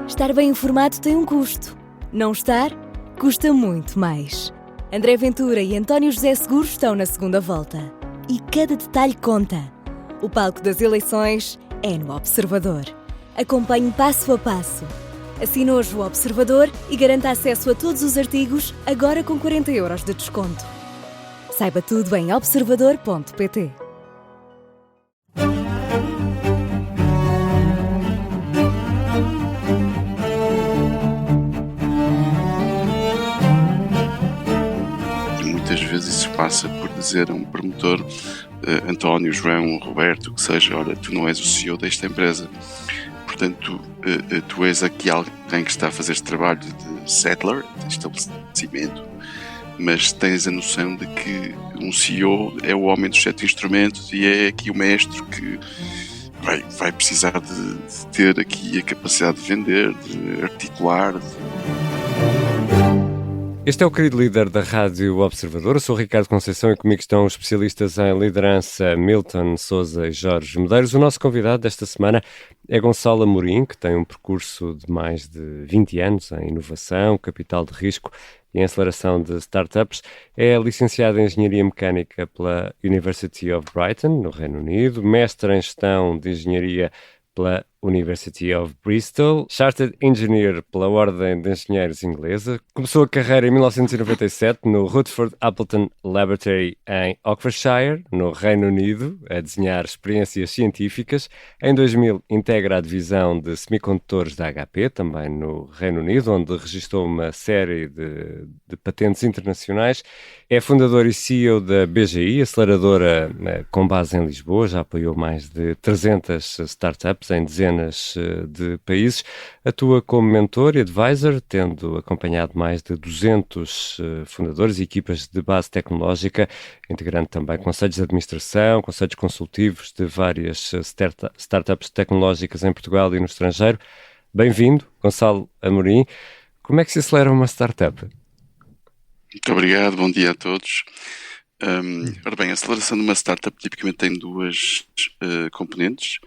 Estar bem informado tem um custo. Não estar, custa muito mais. André Ventura e António José Seguro estão na segunda volta. E cada detalhe conta. O palco das eleições é no Observador. Acompanhe passo a passo. Assine hoje o Observador e garanta acesso a todos os artigos, agora com 40 € de desconto. Saiba tudo em observador.pt. Muitas vezes isso passa por dizer a um promotor, António, João, Roberto, que seja, olha, tu não és o CEO desta empresa. Portanto, tu és aqui alguém que está a fazer este trabalho de settler, de estabelecimento, mas tens a noção de que um CEO é o homem dos 7 instrumentos e é aqui o mestre que vai precisar de ter aqui a capacidade de vender, de articular. Este é o querido líder da Rádio Observador. Eu sou o Ricardo Conceição e comigo estão os especialistas em liderança Milton Sousa e Jorge Medeiros. O nosso convidado desta semana é Gonçalo Amorim, que tem um percurso de mais de 20 anos em inovação, capital de risco e em aceleração de startups. É licenciado em Engenharia Mecânica pela University of Brighton, no Reino Unido, mestre em Gestão de Engenharia pela University of Bristol, Chartered Engineer pela Ordem de Engenheiros Inglesa. Começou a carreira em 1997 no Rutherford Appleton Laboratory em Oxfordshire, no Reino Unido, a desenhar experiências científicas. Em 2000 integra a divisão de semicondutores da HP, também no Reino Unido, onde registrou uma série de patentes internacionais. É fundador e CEO da BGI, aceleradora com base em Lisboa, já apoiou mais de 300 startups em dezenas de países. Atua como mentor e advisor, tendo acompanhado mais de 200 fundadores e equipas de base tecnológica, integrando também conselhos de administração, conselhos consultivos de várias startups tecnológicas em Portugal e no estrangeiro. Bem-vindo, Gonçalo Amorim. Como é que se acelera uma startup? Muito obrigado, bom dia a todos. Ora bem, a aceleração de uma startup tipicamente tem duas componentes.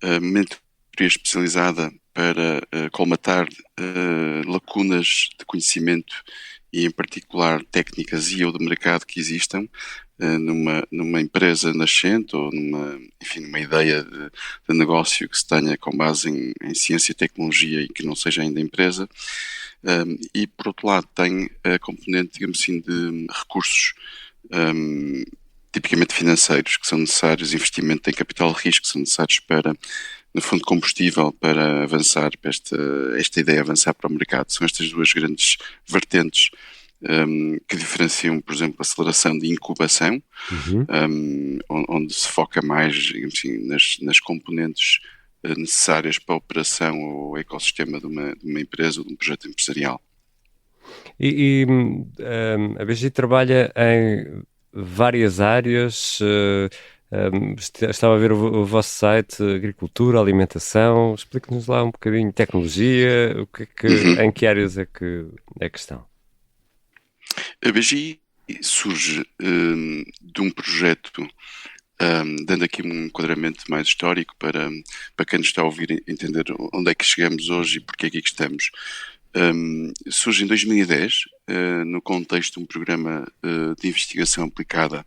Mentoria especializada para colmatar lacunas de conhecimento e, em particular, técnicas e ou de mercado que existam numa empresa nascente ou numa ideia de negócio que se tenha com base em ciência e tecnologia e que não seja ainda empresa. E, por outro lado, tem a componente, digamos assim, de recursos tipicamente financeiros que são necessários, investimento em capital de risco que são necessários para, no fundo, combustível para avançar, para esta ideia avançar para o mercado. São estas duas grandes vertentes que diferenciam, por exemplo, a aceleração de incubação, onde se foca mais, digamos assim, nas componentes necessárias para a operação ou ecossistema de uma empresa ou de um projeto empresarial. A BGI trabalha em várias áreas. Estava a ver o vosso site, agricultura, alimentação. Explique-nos lá um bocadinho, tecnologia, em que áreas é que estão? A BGI surge de um projeto, dando aqui um enquadramento mais histórico para quem nos está a ouvir entender onde é que chegamos hoje e porque é que aqui estamos. Surge em 2010, no contexto de um programa de investigação aplicada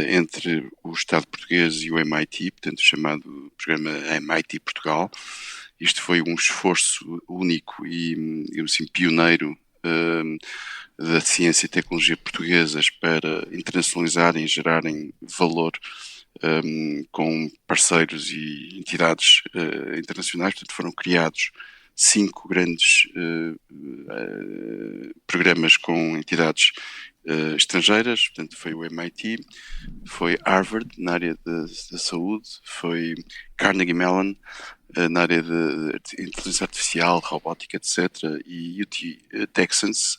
entre o Estado português e o MIT, portanto chamado programa MIT Portugal. Isto foi um esforço único e, digamos assim, pioneiro da ciência e tecnologia portuguesas para internacionalizarem e gerarem valor com parceiros e entidades internacionais. Portanto, foram criados 5 grandes programas com entidades estrangeiras. Portanto, foi o MIT, foi Harvard na área da saúde, foi Carnegie Mellon na área de inteligência artificial, robótica, etc. e UT Texas,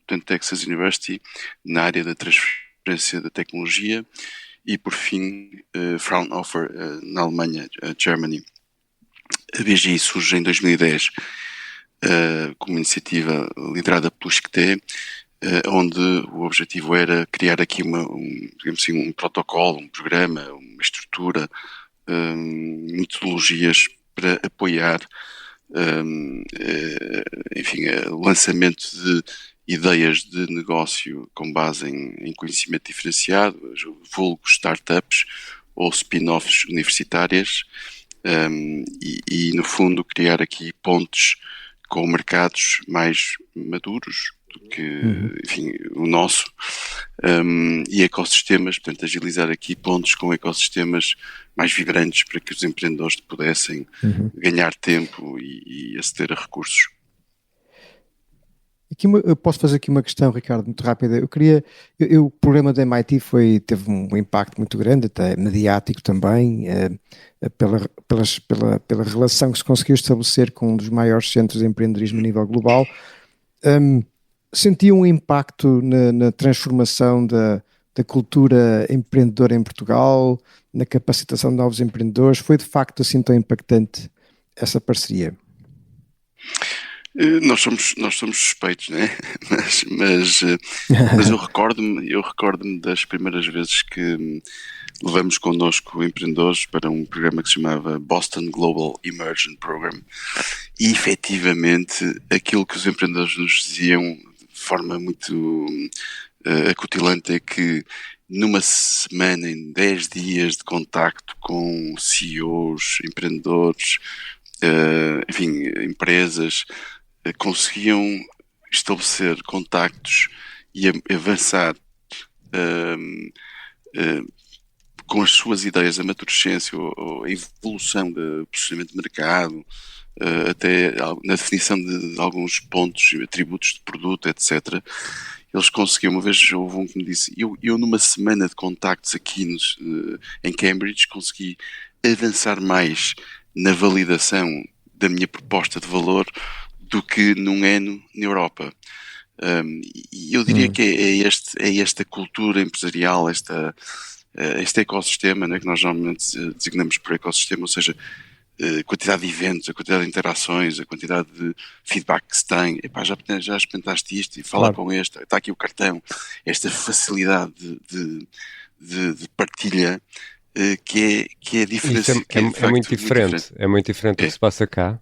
portanto Texas University, na área da transferência da tecnologia, e por fim Fraunhofer na Alemanha, Germany. A BGI surge em 2010 como iniciativa liderada pelo ISCTE, onde o objetivo era criar aqui digamos assim, um protocolo, um programa, uma estrutura, metodologias para apoiar enfim, lançamento de ideias de negócio com base em conhecimento diferenciado, vulgo startups ou spin-offs universitárias, no fundo criar aqui pontes com mercados mais maduros do que, enfim, o nosso, e ecossistemas, portanto, agilizar aqui pontos com ecossistemas mais vibrantes para que os empreendedores pudessem ganhar tempo e aceder a recursos. Eu posso fazer aqui uma questão, Ricardo, muito rápida. O programa da MIT teve um impacto muito grande, até mediático também, pela relação que se conseguiu estabelecer com um dos maiores centros de empreendedorismo a nível global. Sentiu um impacto na transformação da cultura empreendedora em Portugal, na capacitação de novos empreendedores? Foi de facto assim tão impactante essa parceria? Nós somos suspeitos, né? mas eu recordo-me das primeiras vezes que levamos connosco empreendedores para um programa que se chamava Boston Global Immersion Program, e efetivamente aquilo que os empreendedores nos diziam de forma muito acutilante é que numa semana, em 10 dias de contacto com CEOs, empreendedores, enfim, empresas, conseguiam estabelecer contactos e avançar com as suas ideias, a maturescência ou a evolução do posicionamento de mercado, até na definição de alguns pontos, atributos de produto, etc. Eles conseguiam, uma vez houve um que me disse, eu numa semana de contactos aqui em Cambridge consegui avançar mais na validação da minha proposta de valor do que num ano na Europa. E eu diria que é esta cultura empresarial, este ecossistema, né, que nós normalmente designamos por ecossistema, ou seja, a quantidade de eventos, a quantidade de interações, a quantidade de feedback que se tem. Epá, já experimentaste isto e fala com este, está aqui o cartão. Esta facilidade de partilha que é diferente. É muito diferente. É muito diferente do que se passa cá.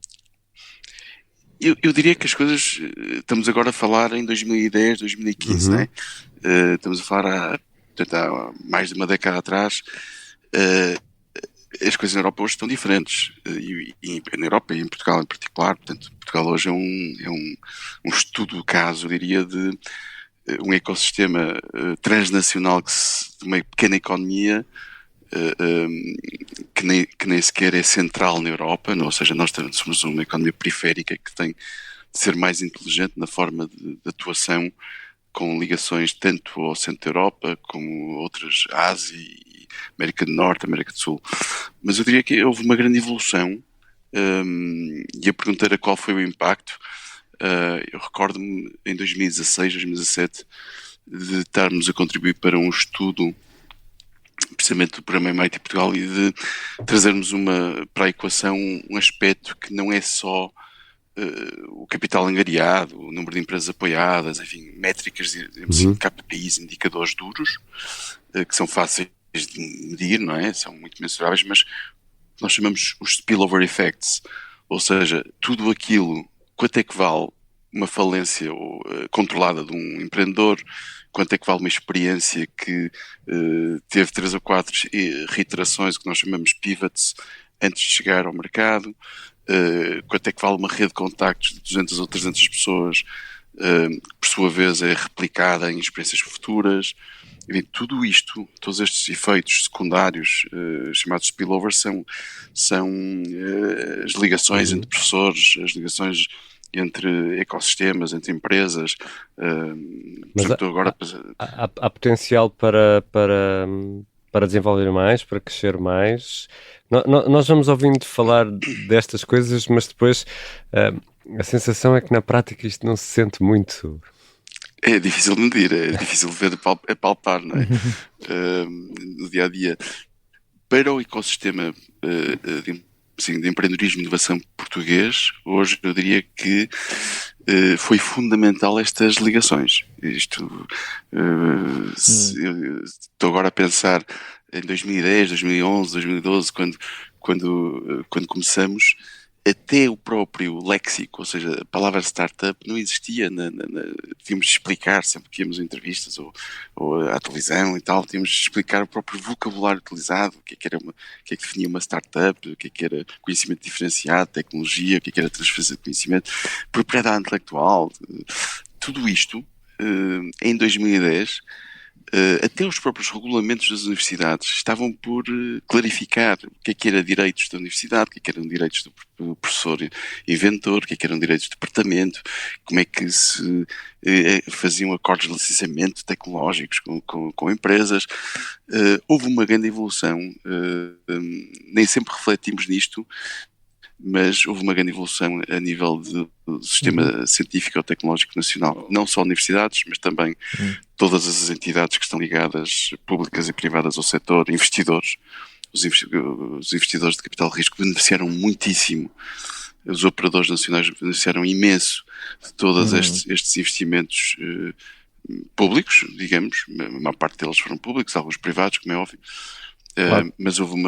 Eu diria que as coisas, estamos agora a falar em 2010, 2015, né? Estamos a falar há mais de uma década atrás. As coisas na Europa hoje estão diferentes, e na Europa e em Portugal em particular. Portanto, Portugal hoje é um estudo caso, eu diria, de um ecossistema transnacional de uma pequena economia que nem sequer é central na Europa, ou seja, nós somos uma economia periférica que tem de ser mais inteligente na forma de atuação, com ligações tanto ao centro da Europa como outras, Ásia, América do Norte, América do Sul. Mas eu diria que houve uma grande evolução, e a pergunta era qual foi o impacto. Eu recordo-me em 2016, 2017 de estarmos a contribuir para um estudo precisamente do programa MIT Portugal e de trazermos para a equação um aspecto que não é só o capital angariado, o número de empresas apoiadas, enfim, métricas, KPIs, indicadores duros, que são fáceis de medir, não é? São muito mensuráveis, mas nós chamamos os spillover effects, ou seja, tudo aquilo, quanto é que vale uma falência controlada de um empreendedor, quanto é que vale uma experiência que teve 3 ou 4 reiterações, que nós chamamos pivots, antes de chegar ao mercado, quanto é que vale uma rede de contactos de 200 ou 300 pessoas, que por sua vez é replicada em experiências futuras. Enfim, tudo isto, todos estes efeitos secundários chamados spillovers são as ligações entre professores, as ligações entre ecossistemas, entre empresas. Mas há potencial para desenvolver mais, para crescer mais. Nós vamos ouvindo falar destas coisas, mas depois a sensação é que na prática isto não se sente muito. É difícil de medir, é difícil de ver, palpar, não é? No dia a dia. Para o ecossistema de empreendedorismo e inovação português, hoje eu diria que foi fundamental estas ligações. Estou agora a pensar em 2010, 2011, 2012, quando começamos, até o próprio léxico, ou seja, a palavra startup não existia, tínhamos de explicar sempre que íamos a entrevistas ou à televisão e tal, tínhamos de explicar o próprio vocabulário utilizado, o que é que definia uma startup, o que era conhecimento diferenciado, tecnologia, o que era transferência de conhecimento, propriedade intelectual, tudo isto, em 2010, até os próprios regulamentos das universidades estavam por clarificar o que era direitos da universidade, o que eram direitos do professor inventor, o que eram direitos de departamento, como é que se faziam acordos de licenciamento tecnológicos com empresas. Houve uma grande evolução, nem sempre refletimos nisto, mas houve uma grande evolução a nível do sistema científico ou tecnológico nacional, não só universidades, mas também todas as entidades que estão ligadas, públicas e privadas ao setor, investidores. Os investidores de capital de risco beneficiaram muitíssimo, os operadores nacionais beneficiaram imenso de todos estes investimentos públicos, digamos, a maior parte deles foram públicos, alguns privados, como é óbvio. Claro. Mas houve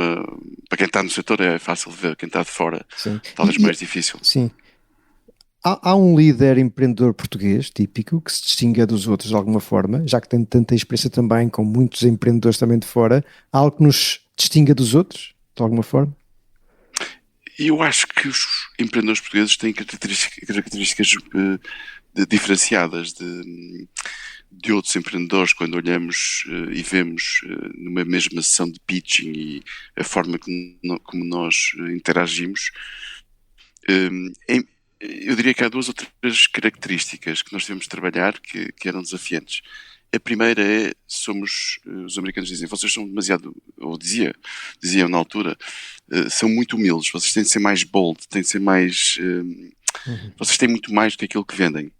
para quem está no setor é fácil de ver, quem está de fora, sim, talvez mais difícil. Sim. Há um líder empreendedor português típico que se distinga dos outros de alguma forma, já que tem tanta experiência também com muitos empreendedores também de fora. Há algo que nos distinga dos outros de alguma forma? Eu acho que os empreendedores portugueses têm características diferenciadas de outros empreendedores. Quando olhamos e vemos numa mesma sessão de pitching e a forma como nós interagimos, eu diria que há 2 ou 3 características que nós devemos trabalhar que eram desafiantes. A primeira é, os americanos dizem, vocês são demasiado, ou diziam na altura, são muito humildes, vocês têm de ser mais bold, têm de ser mais, vocês têm muito mais do que aquilo que vendem.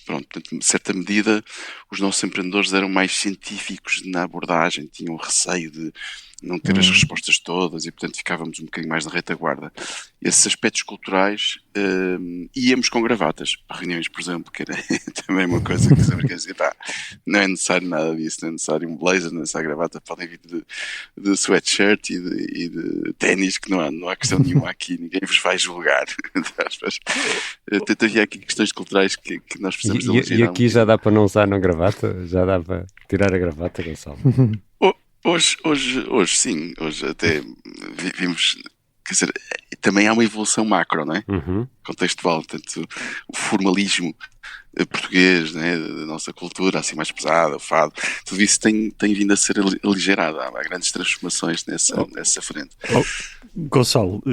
Pronto, portanto, em certa medida, os nossos empreendedores eram mais científicos na abordagem, tinham receio de não ter as respostas todas e, portanto, ficávamos um bocadinho mais na retaguarda. Esses aspectos culturais, íamos com gravatas para reuniões, por exemplo, que era também uma coisa que os americanos diziam, não é necessário nada disso, não é necessário um blazer, não é necessário gravata, podem vir de sweatshirt e de ténis, que não há questão nenhuma aqui, ninguém vos vai julgar. Portanto, havia aqui questões culturais que nós precisamos de elogiar. E aqui já dá para não usar na gravata? Já dá para tirar a gravata, Gonçalo? Hoje sim, hoje até vimos, quer dizer, também há uma evolução macro, não é? Contextual, portanto, o formalismo português, né, da nossa cultura, assim mais pesada, o fado, tudo isso tem vindo a ser aligerado, há grandes transformações nessa frente. Gonçalo,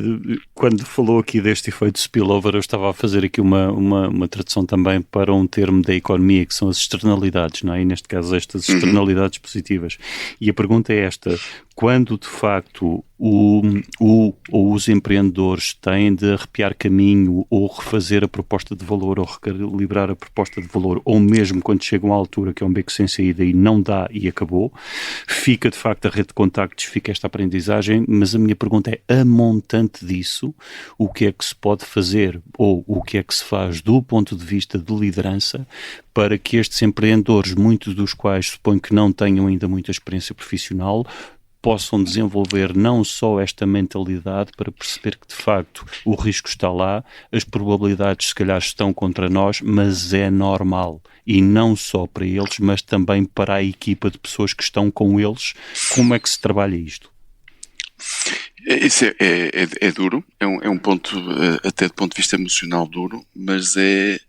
quando falou aqui deste efeito spillover, eu estava a fazer aqui uma tradução também para um termo da economia, que são as externalidades, não é? E neste caso estas externalidades positivas. E a pergunta é esta: quando de facto os empreendedores têm de arrepiar caminho ou refazer a proposta de valor ou recalibrar a proposta de valor, ou mesmo quando chegam à altura que é um beco sem saída e não dá e acabou, fica de facto a rede de contactos, fica esta aprendizagem, mas a minha pergunta é, a montante disso, o que é que se pode fazer ou o que é que se faz do ponto de vista de liderança para que estes empreendedores, muitos dos quais suponho que não tenham ainda muita experiência profissional, possam desenvolver não só esta mentalidade para perceber que de facto o risco está lá, as probabilidades se calhar estão contra nós, mas é normal, e não só para eles, mas também para a equipa de pessoas que estão com eles. Como é que se trabalha isto? Isso é duro, é um ponto até do ponto de vista emocional duro, mas é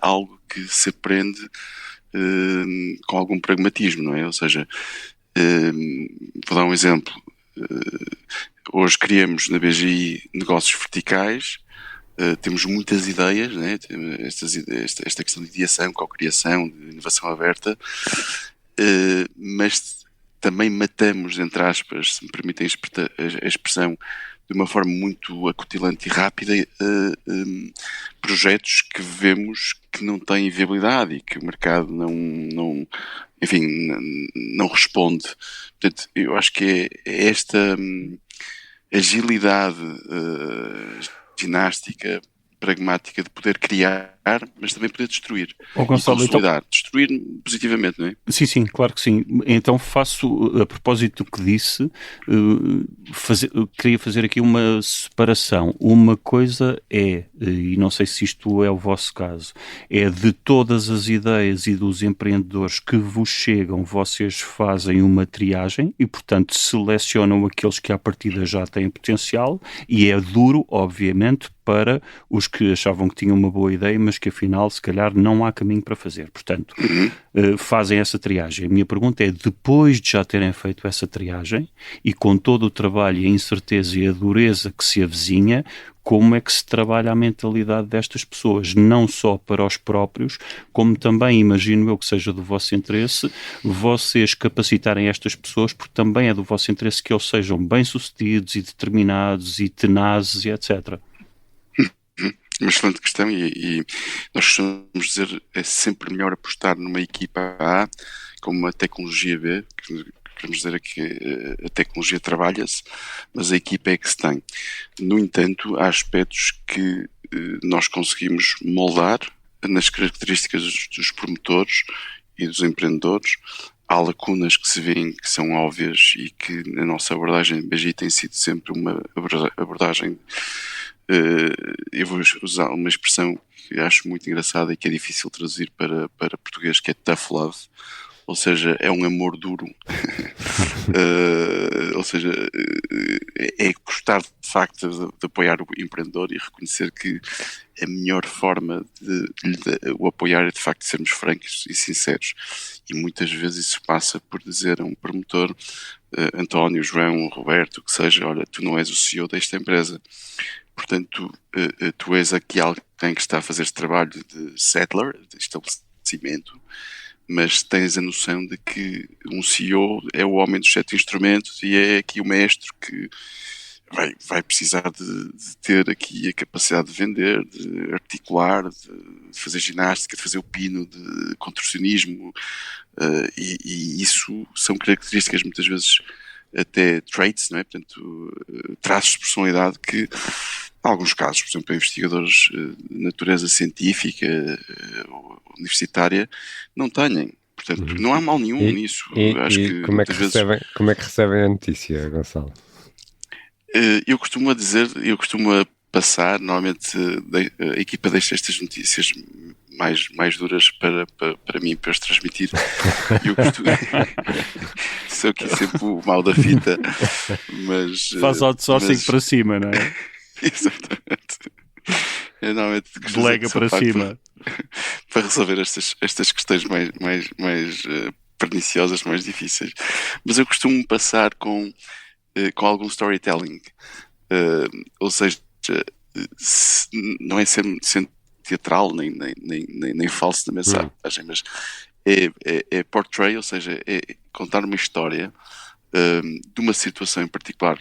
algo que se aprende com algum pragmatismo, não é? Ou seja, vou dar um exemplo. Hoje criamos na BGI negócios verticais, temos muitas ideias, né? Esta questão de ideação, co-criação, de inovação aberta, mas também matamos, entre aspas, se me permitem a expressão, de uma forma muito acutilante e rápida, projetos que vemos que não têm viabilidade e que o mercado não responde. Portanto, eu acho que é esta agilidade ginástica pragmática de poder criar, mas também poder destruir. Gonçalo, e consolidar. Destruir positivamente, não é? Sim, claro que sim. Então faço, a propósito do que disse, queria fazer aqui uma separação. Uma coisa é, e não sei se isto é o vosso caso, é de todas as ideias e dos empreendedores que vos chegam, vocês fazem uma triagem e, portanto, selecionam aqueles que à partida já têm potencial, e é duro, obviamente, para os que achavam que tinham uma boa ideia, mas que afinal, se calhar, não há caminho para fazer. Portanto, fazem essa triagem. A minha pergunta é, depois de já terem feito essa triagem e com todo o trabalho e a incerteza e a dureza que se avizinha, como é que se trabalha a mentalidade destas pessoas, não só para os próprios, como também, imagino eu que seja do vosso interesse, vocês capacitarem estas pessoas, porque também é do vosso interesse que eles sejam bem-sucedidos e determinados e tenazes e etc. Uma excelente questão e nós costumamos dizer é sempre melhor apostar numa equipa A com uma tecnologia B, queremos dizer que a tecnologia trabalha-se, mas a equipa é que se tem. No entanto, há aspectos que nós conseguimos moldar nas características dos promotores e dos empreendedores. Há lacunas que se veem que são óbvias e que a nossa abordagem de BGI tem sido sempre uma abordagem. Eu vou usar uma expressão que acho muito engraçada e que é difícil traduzir para português, que é tough love, ou seja, é um amor duro. Ou seja, é gostar de facto de apoiar o empreendedor e reconhecer que a melhor forma de o apoiar é de facto sermos francos e sinceros. E muitas vezes isso passa por dizer a um promotor, António, João, Roberto, que seja, olha, tu não és o CEO desta empresa. Portanto, tu és aqui alguém que está a fazer este trabalho de settler, de estabelecimento, mas tens a noção de que um CEO é o homem dos 7 instrumentos e é aqui o mestre que vai precisar de ter aqui a capacidade de vender, de articular, de fazer ginástica, de fazer o pino, de contorcionismo, e isso são características muitas vezes até traits, não é? Portanto, traços de personalidade que, em alguns casos, por exemplo, investigadores de natureza científica ou universitária, não têm. Portanto, não há mal nenhum nisso. Acho que como é que recebem a notícia, Gonçalo? Eu costumo passar, normalmente a equipa deixa estas notícias mais duras para mim, para os transmitir. Eu costumo... Sou aqui sempre o mal da fita, mas... Faz outsourcing para cima, não é? Exatamente. Eu normalmente delega para cima. Para resolver estas questões mais perniciosas, mais difíceis. Mas eu costumo passar com algum storytelling. Ou seja, não é sendo teatral nem falso na mensagem, mas é portray, ou seja, é contar uma história de uma situação em particular.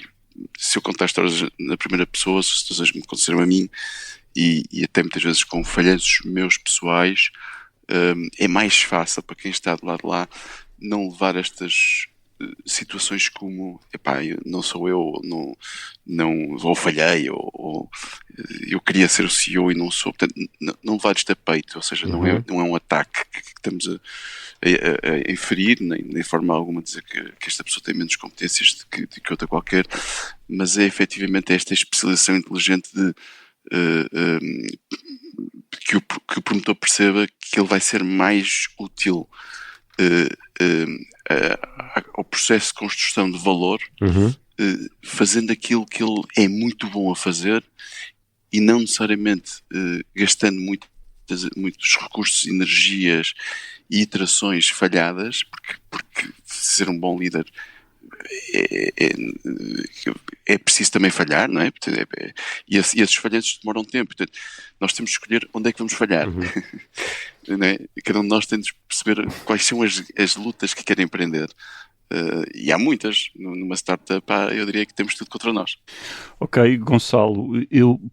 Se eu contar histórias na primeira pessoa, se situações me aconteceram a mim e até muitas vezes com falhanços meus pessoais, é mais fácil para quem está do lado de lá não levar estas situações como, não sou eu, ou falhei, ou eu queria ser o CEO e não sou. Portanto, não levar isto a peito, ou seja, não é um ataque que estamos a inferir, nem de forma alguma dizer que esta pessoa tem menos competências de que outra qualquer, mas é efetivamente esta especialização inteligente de que o promotor perceba que ele vai ser mais útil ao processo de construção de valor, fazendo aquilo que ele é muito bom a fazer e não necessariamente gastando muitos recursos, energias e iterações falhadas, porque ser um bom líder é preciso também falhar, não é? E esses falhanços demoram tempo. Portanto, nós temos de escolher onde é que vamos falhar. Não é? Cada um de nós tem de perceber quais são as lutas que quer empreender. E há muitas. Numa startup, eu diria que temos tudo contra nós. Ok, Gonçalo,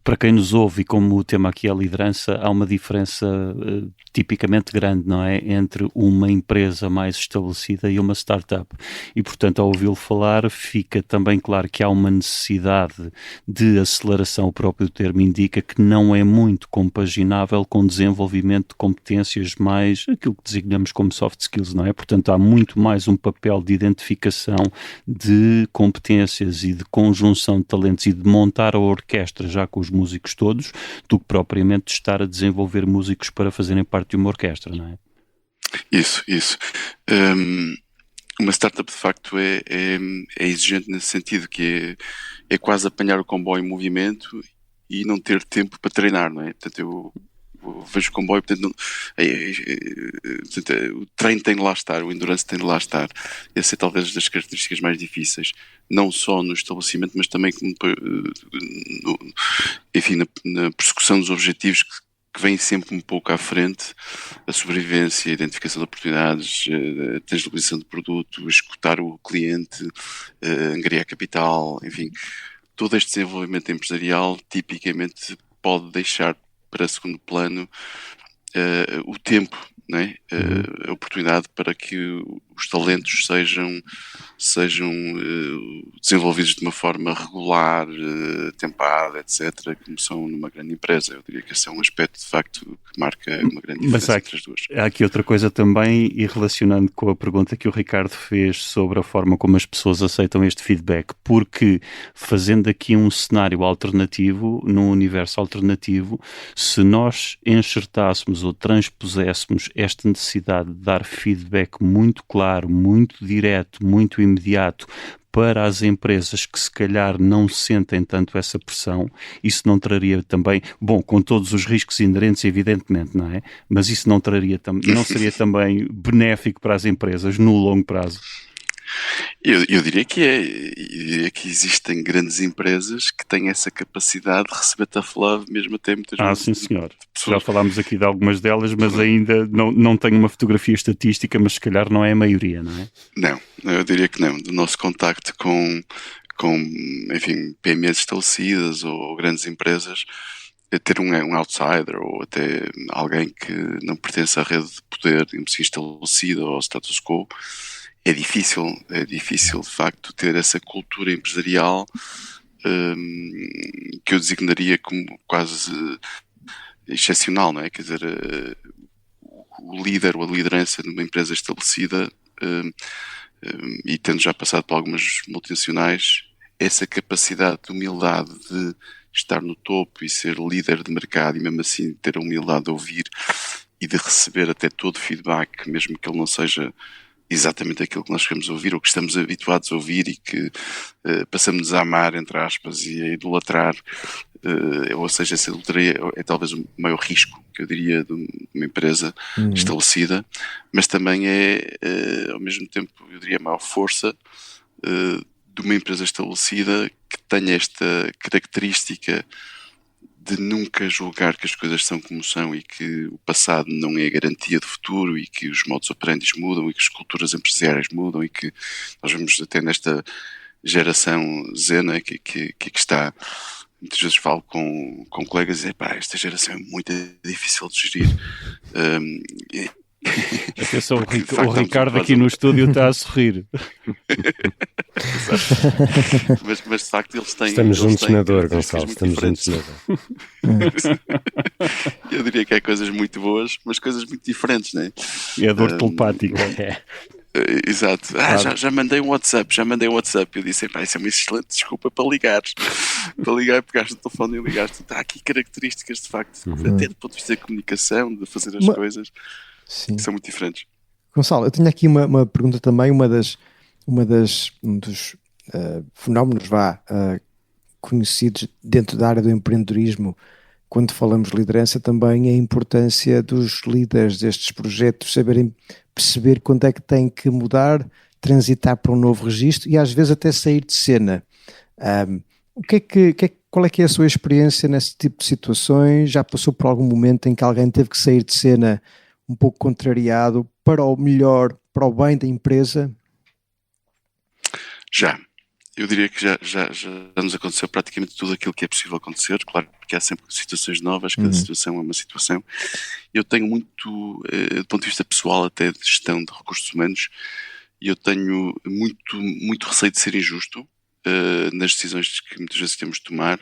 para quem nos ouve, e como o tema aqui é a liderança, há uma diferença tipicamente grande, não é? Entre uma empresa mais estabelecida e uma startup. E, portanto, ao ouvi-lo falar, fica também claro que há uma necessidade de aceleração. O próprio termo indica que não é muito compaginável com desenvolvimento de competências mais aquilo que designamos como soft skills, não é? Portanto, há muito mais um papel de identificação de competências e de conjunção de talentos e de montar a orquestra já com os músicos todos, do que propriamente estar a desenvolver músicos para fazerem parte de uma orquestra, não é? Isso. Uma startup, de facto, é exigente nesse sentido, que é quase apanhar o comboio em movimento e não ter tempo para treinar, não é? Portanto, eu vejo o comboio, portanto, o treino tem de lá estar, o endurance tem de lá estar. Essa é talvez das características mais difíceis, não só no estabelecimento, mas também na persecução dos objetivos que vem sempre um pouco à frente, a sobrevivência, a identificação de oportunidades, a tangibilização de produto, escutar o cliente, angariar capital, enfim, todo este desenvolvimento empresarial tipicamente pode deixar para segundo plano o tempo, não é? A oportunidade para que os talentos sejam desenvolvidos de uma forma regular, tempada, etc., como são numa grande empresa. Eu diria que esse é um aspecto, de facto, que marca uma grande diferença entre as duas. Há aqui outra coisa também, e relacionando com a pergunta que o Ricardo fez sobre a forma como as pessoas aceitam este feedback, porque fazendo aqui um cenário alternativo, num universo alternativo, se nós enxertássemos ou transpuséssemos esta necessidade de dar feedback muito claro, muito direto, muito imediato para as empresas que se calhar não sentem tanto essa pressão, isso não traria também, bom, com todos os riscos inerentes, evidentemente, não é? Mas isso não seria também benéfico para as empresas no longo prazo? Eu diria que é. Eu diria que existem grandes empresas que têm essa capacidade de receber tough love, mesmo até muitas vezes. Sim, senhor. Já falámos aqui de algumas delas, mas ainda não tenho uma fotografia estatística, mas se calhar não é a maioria, não é? Não, eu diria que não. Do nosso contacto com enfim, PMEs estabelecidas ou grandes empresas, ter um outsider ou até alguém que não pertence à rede de poder estabelecida ou status quo, é difícil de facto ter essa cultura empresarial que eu designaria como quase excepcional, não é? Quer dizer, o líder ou a liderança de uma empresa estabelecida e tendo já passado por algumas multinacionais, essa capacidade de humildade de estar no topo e ser líder de mercado e mesmo assim ter a humildade de ouvir e de receber até todo o feedback, mesmo que ele não seja exatamente aquilo que nós queremos ouvir ou que estamos habituados a ouvir e que passamos a amar, entre aspas, e a idolatrar, ou seja, essa idolatria é talvez o maior risco, que eu diria, de uma empresa estabelecida, mas também é, ao mesmo tempo, eu diria, a maior força de uma empresa estabelecida que tenha esta característica de nunca julgar que as coisas são como são e que o passado não é garantia de futuro e que os modus operandi mudam e que as culturas empresariais mudam e que nós vemos até nesta geração Z, né, que está, muitas vezes falo com colegas e dizem, esta geração é muito difícil de gerir. Atenção, o Ricardo aqui no estúdio está a sorrir. mas de facto eles têm... Estamos juntos na dor, Gonçalo, estamos juntos na dor. Eu diria que há coisas muito boas, mas coisas muito diferentes, não é? É a dor telepática. Exato. Claro. Já mandei um WhatsApp. Eu disse, isso é uma excelente desculpa para ligares. Pegaste o telefone e ligaste. Há aqui características, de facto, até do ponto de vista da comunicação, de fazer as coisas, que são muito diferentes. Gonçalo, eu tinha aqui uma pergunta também, um dos fenómenos conhecidos dentro da área do empreendedorismo, quando falamos de liderança, também a importância dos líderes destes projetos saberem perceber quando é que têm que mudar, transitar para um novo registro e às vezes até sair de cena. Qual é que é a sua experiência nesse tipo de situações? Já passou por algum momento em que alguém teve que sair de cena um pouco contrariado para o melhor, para o bem da empresa? Já. Eu diria que já nos aconteceu praticamente tudo aquilo que é possível acontecer. Claro que há sempre situações novas, cada situação é uma situação. Eu tenho muito, do ponto de vista pessoal, até de gestão de recursos humanos, eu tenho muito receio de ser injusto nas decisões que muitas vezes temos de tomar.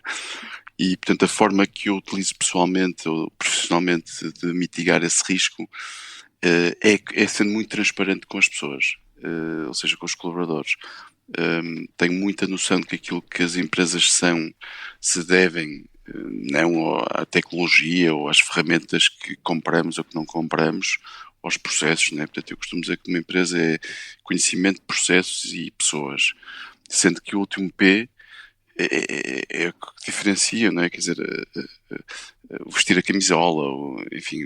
E, portanto, a forma que eu utilizo pessoalmente ou profissionalmente de mitigar esse risco é sendo muito transparente com as pessoas, ou seja, com os colaboradores. Tenho muita noção de que aquilo que as empresas são se devem não à tecnologia ou às ferramentas que compramos ou que não compramos, aos processos, né? Portanto, eu costumo dizer que uma empresa é conhecimento, processos e pessoas, sendo que o último P é o que diferencia, não é? Quer dizer, vestir a camisola, ou, enfim,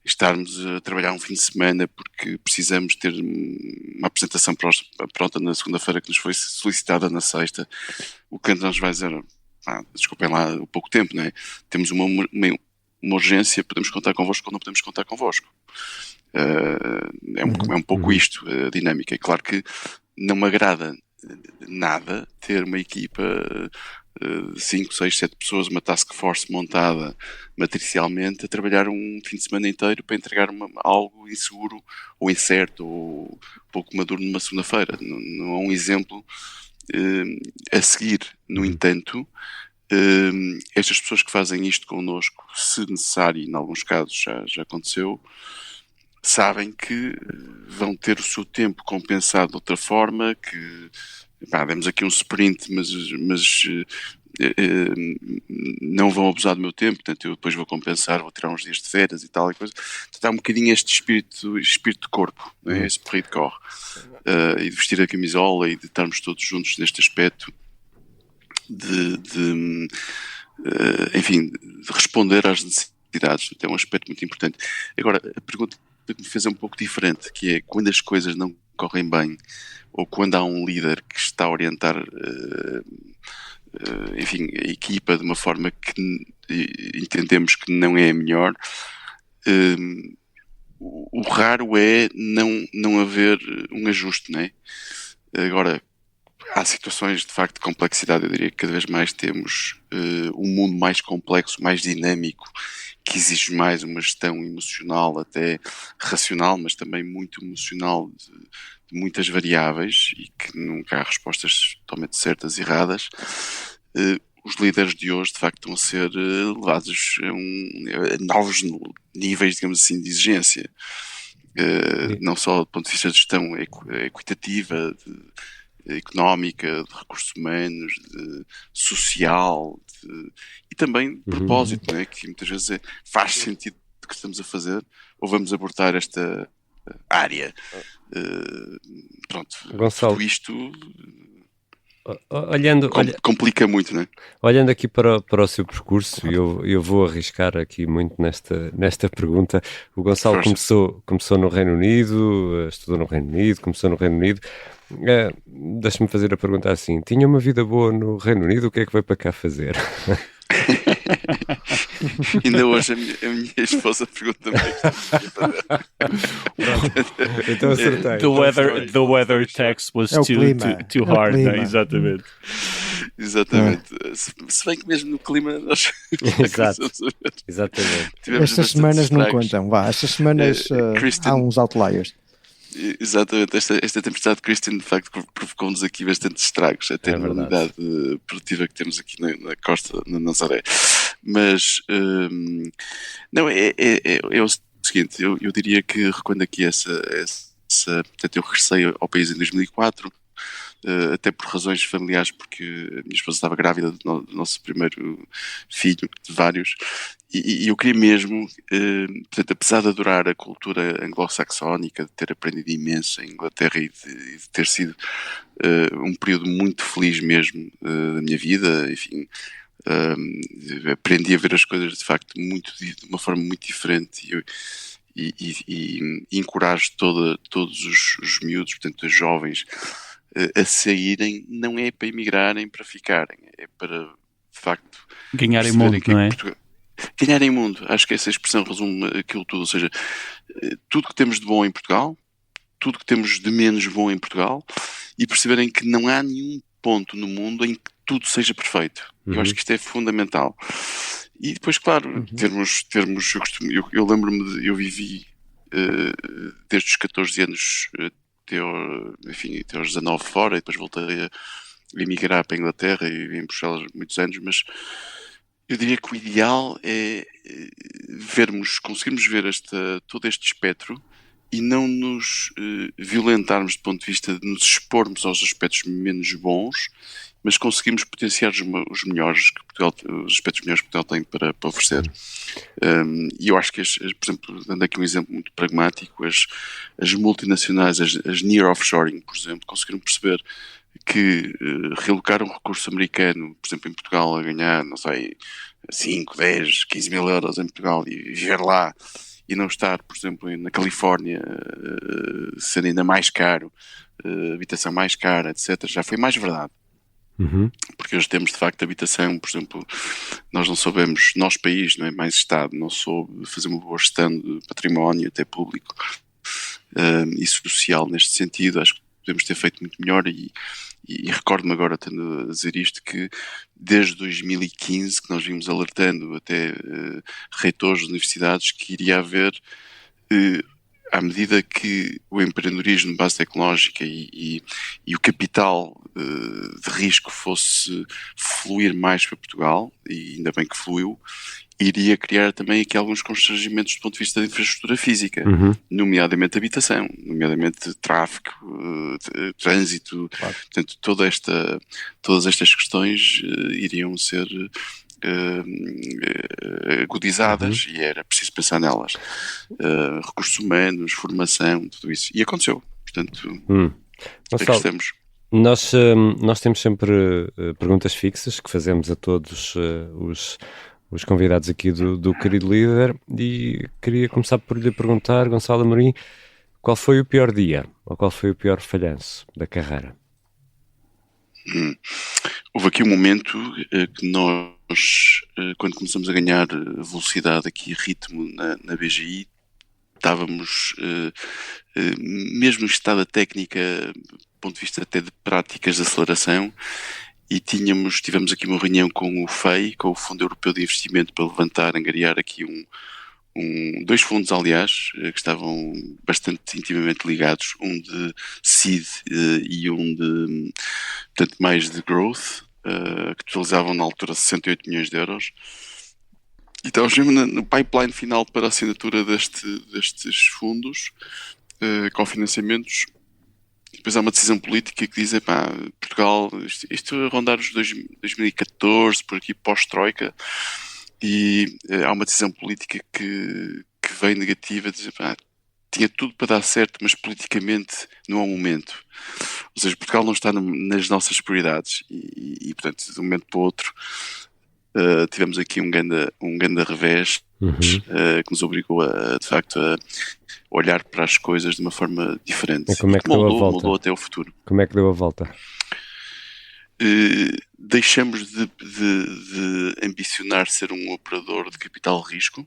estarmos a trabalhar um fim de semana porque precisamos ter uma apresentação pronta na segunda-feira que nos foi solicitada na sexta. O canto nos vai dizer, desculpem lá o pouco tempo, não é? Temos uma urgência, podemos contar convosco ou não podemos contar convosco. É um pouco isto, a dinâmica. É claro que não me agrada nada ter uma equipa de 5, 6, 7 pessoas, uma task force montada matricialmente a trabalhar um fim de semana inteiro para entregar algo inseguro ou incerto ou pouco maduro numa segunda-feira. Não é um exemplo a seguir. No entanto, estas pessoas que fazem isto connosco, se necessário, e em alguns casos já aconteceu, sabem que vão ter o seu tempo compensado de outra forma, que demos aqui um sprint, mas não vão abusar do meu tempo, portanto eu depois vou compensar, vou tirar uns dias de férias e tal e coisa. Portanto, há um bocadinho este espírito de corpo, né? Esse espírito de corre, e de vestir a camisola e de estarmos todos juntos neste aspecto enfim, de responder às necessidades. Então, é um aspecto muito importante. Agora, a pergunta que me fez é um pouco diferente, que é quando as coisas não correm bem ou quando há um líder que está a orientar enfim, a equipa de uma forma que entendemos que não é a melhor, o raro é não haver um ajuste, não é? Agora, há situações de facto de complexidade. Eu diria que cada vez mais temos um mundo mais complexo, mais dinâmico, que exige mais uma gestão emocional, até racional, mas também muito emocional, de muitas variáveis, e que nunca há respostas totalmente certas e erradas. Os líderes de hoje de facto estão a ser levados a novos níveis, digamos assim, de exigência, não só do ponto de vista de gestão equitativa, económica, de recursos humanos, de social, e também de propósito, né? Que muitas vezes faz sentido o que estamos a fazer, ou vamos abortar esta área. Pronto, Gonçalo, tudo isto complica muito, não é? Olhando aqui para o seu percurso, eu vou arriscar aqui muito nesta pergunta. O Gonçalo começou no Reino Unido, estudou no Reino Unido, começou no Reino Unido. Deixa-me fazer a pergunta assim: tinha uma vida boa no Reino Unido, o que é que veio para cá fazer? Ainda hoje a minha esposa pergunta-me então acertei. The weather tax was too hard, né? Exatamente. Exatamente. Se bem que mesmo no clima nós Exatamente. Estas semanas não contam, estas semanas há uns outliers. Exatamente, esta tempestade de Christian de facto provocou-nos aqui bastantes estragos, até na unidade produtiva que temos aqui na costa, na Nazaré. Mas não, é o seguinte, eu diria que recuando aqui portanto, eu regressei ao país em 2004, até por razões familiares, porque a minha esposa estava grávida do nosso primeiro filho, de vários, e eu queria mesmo, portanto, apesar de adorar a cultura anglo-saxónica, de ter aprendido imenso em Inglaterra e de ter sido um período muito feliz mesmo da minha vida, enfim, aprendi a ver as coisas de facto de uma forma muito diferente, e encorajo todos os miúdos, portanto, os jovens, a saírem, não é para emigrarem, para ficarem, é para, de facto, ganharem mundo, não é? Ganharem mundo, acho que essa expressão resume aquilo tudo, ou seja, tudo que temos de bom em Portugal, tudo que temos de menos bom em Portugal e perceberem que não há nenhum ponto no mundo em que tudo seja perfeito. Eu acho que isto é fundamental. E depois, claro, eu lembro-me eu vivi desde os 14 anos até aos 19 fora, e depois voltei a emigrar para a Inglaterra e vim em Bruxelas muitos anos, mas eu diria que o ideal é conseguirmos ver todo este espectro e não nos violentarmos do ponto de vista de nos expormos aos aspectos menos bons, mas conseguimos potenciar os melhores os aspectos melhores que Portugal tem para oferecer. E eu acho que, por exemplo, dando aqui um exemplo muito pragmático, as multinacionais, as near offshoring, por exemplo, conseguiram perceber que realocar um recurso americano, por exemplo, em Portugal, a ganhar, não sei, 5, 10, 15 mil euros em Portugal e viver lá e não estar, por exemplo, na Califórnia, sendo ainda mais caro, habitação mais cara, etc., já foi mais verdade. Porque hoje temos de facto habitação, por exemplo, nós não soubemos, nós país, não é, mais Estado, não soube fazer uma boa gestão de património, até público e social neste sentido. Acho que podemos ter feito muito melhor e recordo-me agora, tendo a dizer isto, que desde 2015 que nós vimos alertando até reitores de universidades que iria haver, à medida que o empreendedorismo de base tecnológica e o capital de risco fosse fluir mais para Portugal, e ainda bem que fluiu, iria criar também aqui alguns constrangimentos do ponto de vista da infraestrutura física, nomeadamente habitação, nomeadamente tráfego, trânsito, claro. Portanto, todas estas questões iriam ser agudizadas e era preciso pensar nelas. Recursos humanos, formação, tudo isso. E aconteceu. Portanto, é que estamos. Nós temos sempre perguntas fixas que fazemos a todos os convidados aqui do querido líder, e queria começar por lhe perguntar, Gonçalo Amorim, qual foi o pior dia ou qual foi o pior falhanço da carreira? Houve aqui um momento que nós, quando começamos a ganhar velocidade aqui, ritmo na BGI, estávamos mesmo em estado técnica, do ponto de vista até de práticas de aceleração, e tivemos aqui uma reunião com o FEI, com o Fundo Europeu de Investimento, para angariar aqui dois fundos, aliás, que estavam bastante intimamente ligados, um de seed e um de, portanto, mais de growth, que totalizavam na altura 68 milhões de euros. E estávamos mesmo no pipeline final para a assinatura destes fundos, com financiamentos. Depois há uma decisão política que diz, Portugal, isto a rondar os 2014, por aqui pós-Troika, e há uma decisão política que vem negativa, de dizer, tinha tudo para dar certo, mas politicamente não há um momento. Ou seja, Portugal não está nas nossas prioridades e portanto, de um momento para o outro, tivemos aqui um grande revés, que nos obrigou de facto a olhar para as coisas de uma forma diferente. E como é que mudou até o futuro. Como é que deu a volta? Deixamos de ambicionar ser um operador de capital de risco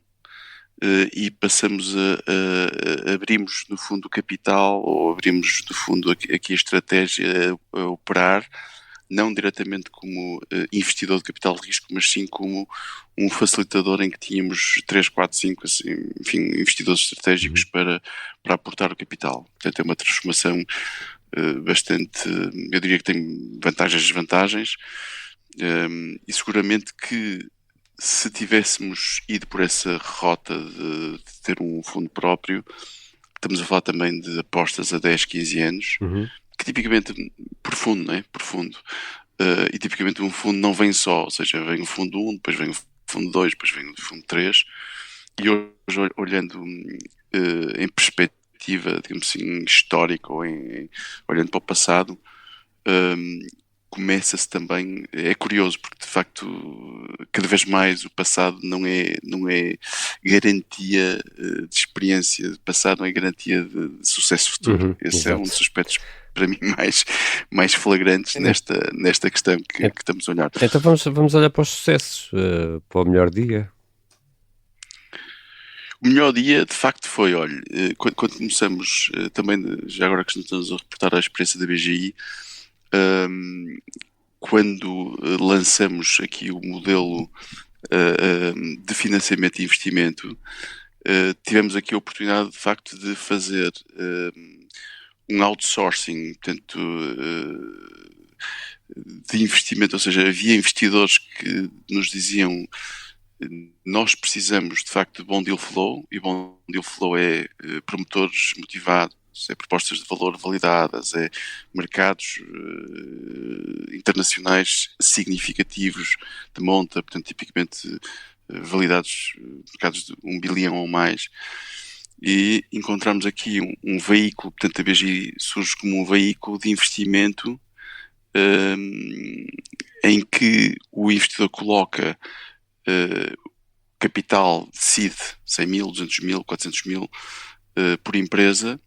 e passamos a abrimos no fundo o capital, ou abrimos no fundo aqui a estratégia a operar, não diretamente como investidor de capital de risco, mas sim como um facilitador em que tínhamos 3, 4, 5, assim, enfim, investidores estratégicos para aportar o capital. Portanto, é uma transformação bastante, eu diria que tem vantagens e desvantagens, e seguramente que se tivéssemos ido por essa rota de ter um fundo próprio, estamos a falar também de apostas a 10, 15 anos, que tipicamente, profundo, não é? Profundo. E tipicamente um fundo não vem só, ou seja, vem o fundo 1, depois vem o fundo 2, depois vem o fundo 3, e hoje, olhando em perspectiva, digamos assim, histórica, ou olhando para o passado, começa-se também, é curioso, porque de facto cada vez mais o passado não é garantia de experiência de passado, não é garantia de sucesso futuro. Esse exato. É um dos aspectos para mim mais flagrantes nesta questão que estamos a olhar. Então vamos olhar para os sucessos, para o melhor dia. O melhor dia, de facto, foi, olha, quando começamos, também, já agora que estamos a reportar a experiência da BGI, quando lançamos aqui o modelo de financiamento e investimento, tivemos aqui a oportunidade, de facto, de fazer um outsourcing, portanto, de investimento, ou seja, havia investidores que nos diziam nós precisamos, de facto, de bom deal flow, e bom deal flow é promotores motivados, é propostas de valor validadas, é mercados internacionais significativos de monta, portanto, tipicamente validados mercados de 1 bilhão ou mais, e encontramos aqui um veículo, portanto, a BGI surge como um veículo de investimento em que o investidor coloca capital de seed, 100 mil, 200 mil, 400 mil por empresa,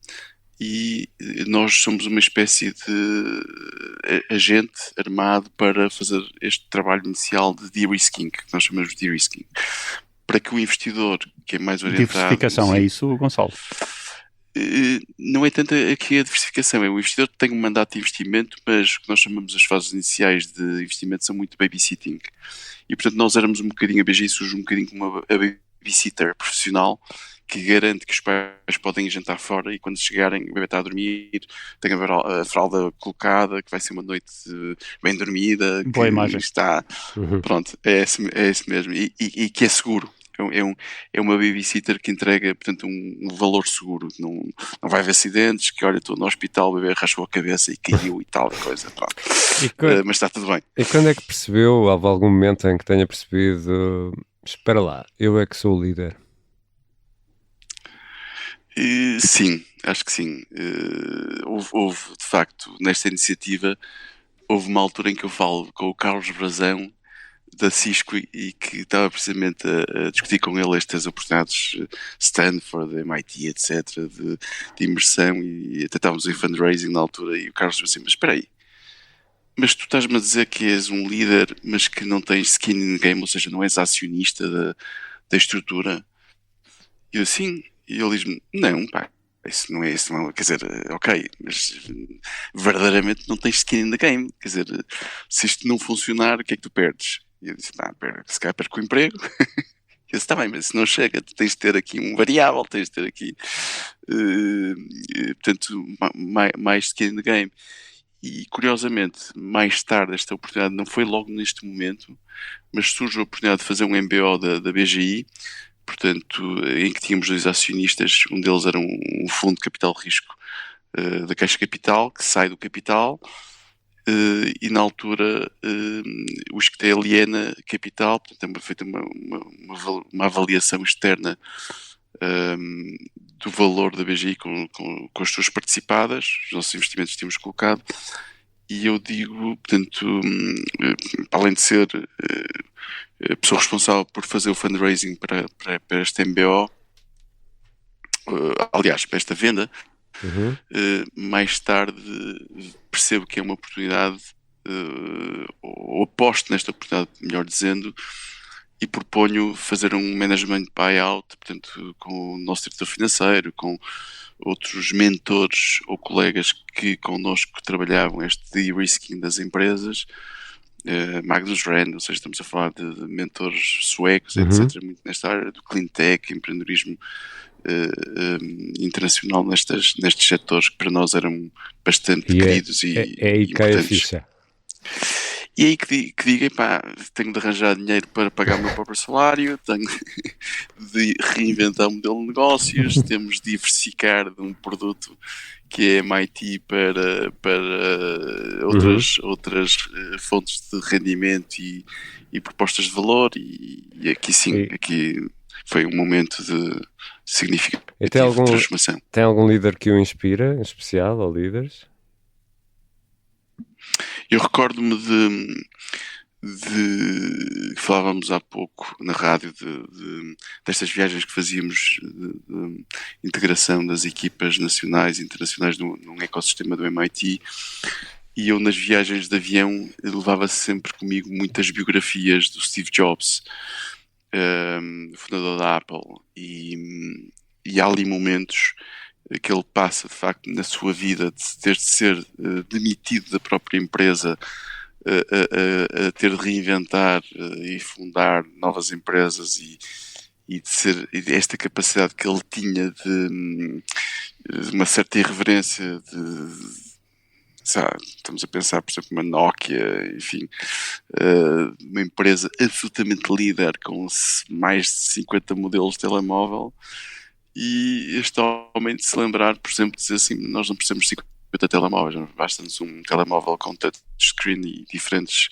e nós somos uma espécie de agente armado para fazer este trabalho inicial de de-risking, que nós chamamos de de-risking, para que o investidor, que é mais orientado... Diversificação, é isso, Gonçalo? Não é tanto aqui a diversificação, é o investidor que tem um mandato de investimento, mas o que nós chamamos as fases iniciais de investimento são muito babysitting. E, portanto, nós éramos um bocadinho, a BGI surge um bocadinho como uma babysitter profissional, que garante que os pais podem ir jantar fora e quando chegarem o bebê está a dormir, tem a fralda colocada, que vai ser uma noite bem dormida. Boa imagem. Está, pronto, é esse mesmo. E que é seguro. É uma babysitter que entrega, portanto, um valor seguro. Não vai haver acidentes, que olha, estou no hospital, o bebê rachou a cabeça e caiu e tal, coisa. Mas está tudo bem. E quando é que percebeu, houve algum momento em que tenha percebido, espera lá, eu é que sou o líder? Sim, acho que sim. Houve, de facto, nesta iniciativa, houve uma altura em que eu falo com o Carlos Brazão, da Cisco, e que estava precisamente a discutir com ele estas oportunidades Stanford, MIT, etc., de imersão, e até estávamos em fundraising na altura, e o Carlos disse assim, mas espera aí, mas tu estás-me a dizer que és um líder, mas que não tens skin in the game, ou seja, não és acionista da estrutura? E eu, sim. E ele diz-me, não, pá, isso não é, quer dizer, ok, mas verdadeiramente não tens skin in the game, quer dizer, se isto não funcionar, o que é que tu perdes? E eu disse, se calhar perco o emprego. E eu disse, está bem, mas se não chega, tu tens de ter aqui um variável, tens de ter aqui, portanto, mais skin in the game. E, curiosamente, mais tarde, esta oportunidade não foi logo neste momento, mas surge a oportunidade de fazer um MBO da BGI, portanto, em que tínhamos 2 acionistas, um deles era um fundo de capital de risco da Caixa Capital, que sai do capital, e na altura o Esquetel Aliena Capital, portanto, foi feita uma avaliação externa do valor da BGI com as suas participadas, os nossos investimentos que tínhamos colocado, e eu digo, portanto, além de ser a pessoa responsável por fazer o fundraising para este MBO, aliás, para esta venda, mais tarde percebo que é uma oportunidade, ou aposto nesta oportunidade, melhor dizendo, e proponho fazer um management buyout, portanto, com o nosso diretor financeiro, com outros mentores ou colegas que connosco trabalhavam este de-risking das empresas, Magnus Rand, ou seja, estamos a falar de mentores suecos, etc., muito nesta área do clean tech, empreendedorismo internacional nestes setores que para nós eram bastante queridos e aí cai a importantes. ficha. E aí que diga, pá, tenho de arranjar dinheiro para pagar o meu próprio salário, tenho de reinventar o modelo de negócios, temos de diversificar de um produto que é MIT para outras fontes de rendimento e propostas de valor, e aqui sim, aqui foi um momento de significativo de transformação. Tem algum líder que o inspira, em especial, ou líderes? Eu recordo-me de falávamos há pouco na rádio destas viagens que fazíamos de integração das equipas nacionais e internacionais num ecossistema do MIT, e eu nas viagens de avião levava sempre comigo muitas biografias do Steve Jobs, fundador da Apple, e há ali momentos que ele passa, de facto, na sua vida, desde ser demitido da própria empresa, a ter de reinventar e fundar novas empresas, e de ser esta capacidade que ele tinha de uma certa irreverência, estamos a pensar, por exemplo, uma Nokia, enfim, uma empresa absolutamente líder com mais de 50 modelos de telemóvel, e este homem de se lembrar, por exemplo, de dizer assim: nós não precisamos de 50 telemóveis, basta-nos um telemóvel com touchscreen e diferentes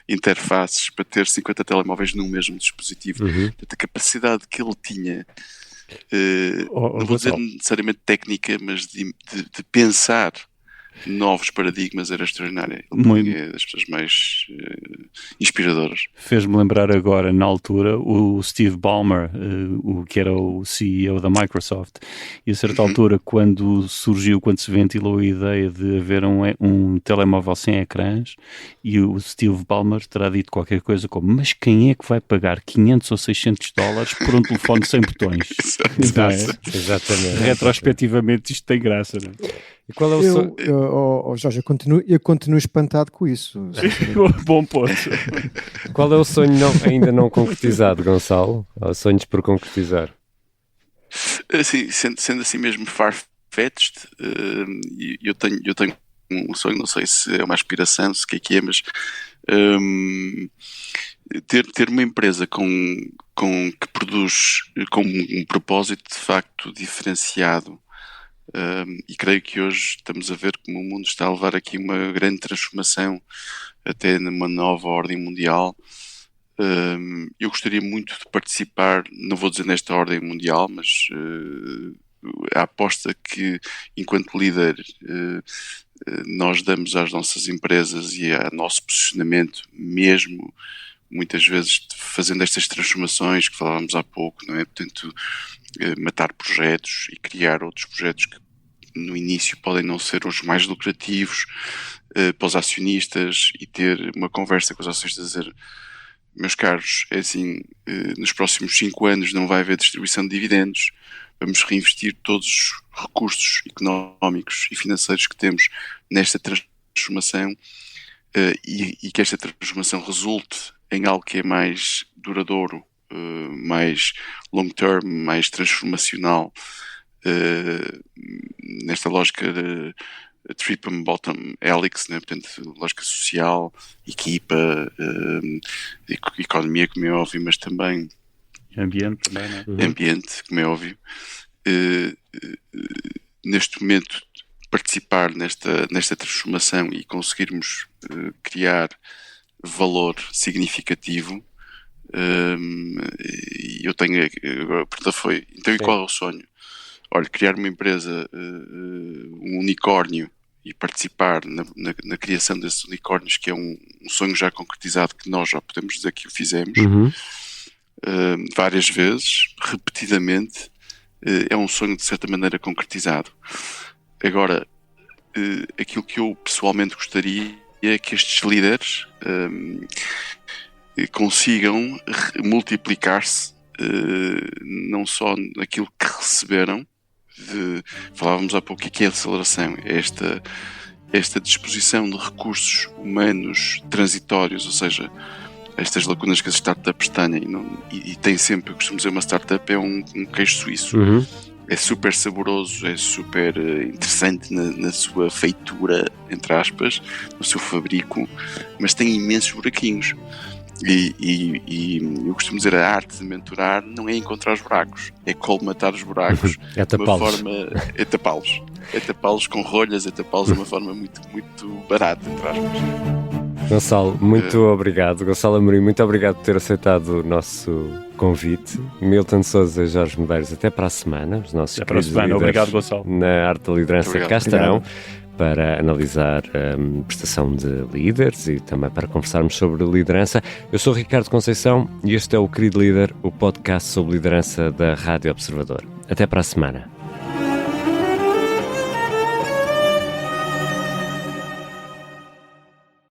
interfaces para ter 50 telemóveis num mesmo dispositivo. Portanto, a capacidade que ele tinha, não vou dizer necessariamente técnica, mas de pensar novos paradigmas, era extraordinária. Ele é das pessoas mais inspiradoras. Fez-me lembrar agora, na altura, o Steve Ballmer, que era o CEO da Microsoft, e a certa altura, quando se ventilou a ideia de haver um telemóvel sem ecrãs, e o Steve Ballmer terá dito qualquer coisa como: mas quem é que vai pagar $500 ou $600 por um telefone sem botões? Exatamente. Retrospectivamente isto tem graça, não é? E qual é o sonho? Jorge, eu continuo espantado com isso. Bom ponto. Qual é o sonho ainda não concretizado, Gonçalo? Há sonhos por concretizar? Assim, sendo assim mesmo far-fetched, eu tenho um sonho, não sei se é uma aspiração, se o que é, mas ter uma empresa que produz com um propósito de facto diferenciado. E creio que hoje estamos a ver como o mundo está a levar aqui uma grande transformação, até numa nova ordem mundial. Eu gostaria muito de participar, não vou dizer nesta ordem mundial, mas a aposta que, enquanto líder, nós damos às nossas empresas e ao nosso posicionamento, mesmo muitas vezes fazendo estas transformações que falávamos há pouco, não é? Portanto, matar projetos e criar outros projetos que no início podem não ser os mais lucrativos para os acionistas, e ter uma conversa com os acionistas, dizer: meus caros, é assim, nos próximos 5 anos não vai haver distribuição de dividendos, vamos reinvestir todos os recursos económicos e financeiros que temos nesta transformação, e que esta transformação resulte em algo que é mais duradouro, mais long term, mais transformacional, nesta lógica de triple bottom helix, né? Portanto, lógica social, equipa, economia, como é óbvio, mas também ambiente também, né? Ambiente, como é óbvio. Neste momento, participar nesta transformação e conseguirmos criar valor significativo. Eu tenho, a pergunta foi: então, e qual é o sonho? Olha, criar uma empresa, um unicórnio, e participar na criação desses unicórnios, que é um sonho já concretizado, que nós já podemos dizer que o fizemos várias vezes, repetidamente. É um sonho de certa maneira concretizado. Agora, aquilo que eu pessoalmente gostaria é que estes líderes consigam multiplicar-se, não só naquilo que receberam. Falávamos há pouco, que é a aceleração, esta disposição de recursos humanos transitórios, ou seja, estas lacunas que as startups têm, e tem sempre, eu costumo dizer, uma startup é um queijo suíço. É super saboroso, é super interessante na sua feitura, entre aspas, no seu fabrico, mas tem imensos buraquinhos. E eu costumo dizer, a arte de mentorar não é encontrar os buracos, é colmatar os buracos. É tapá-los. É tapá-los. É tapá-los com rolhas, é tapá-los de uma forma muito, muito barata, entre aspas. Gonçalo, muito obrigado. Gonçalo Amorim, muito obrigado por ter aceitado o nosso convite. Milton Sousa e Jorge Medeiros, até para a semana. Os nossos queridos líderes. Obrigado, Gonçalo. Na Arte da Liderança cá estarão para analisar a prestação de líderes e também para conversarmos sobre liderança. Eu sou Ricardo Conceição e este é o Querido Líder, o podcast sobre liderança da Rádio Observador. Até para a semana.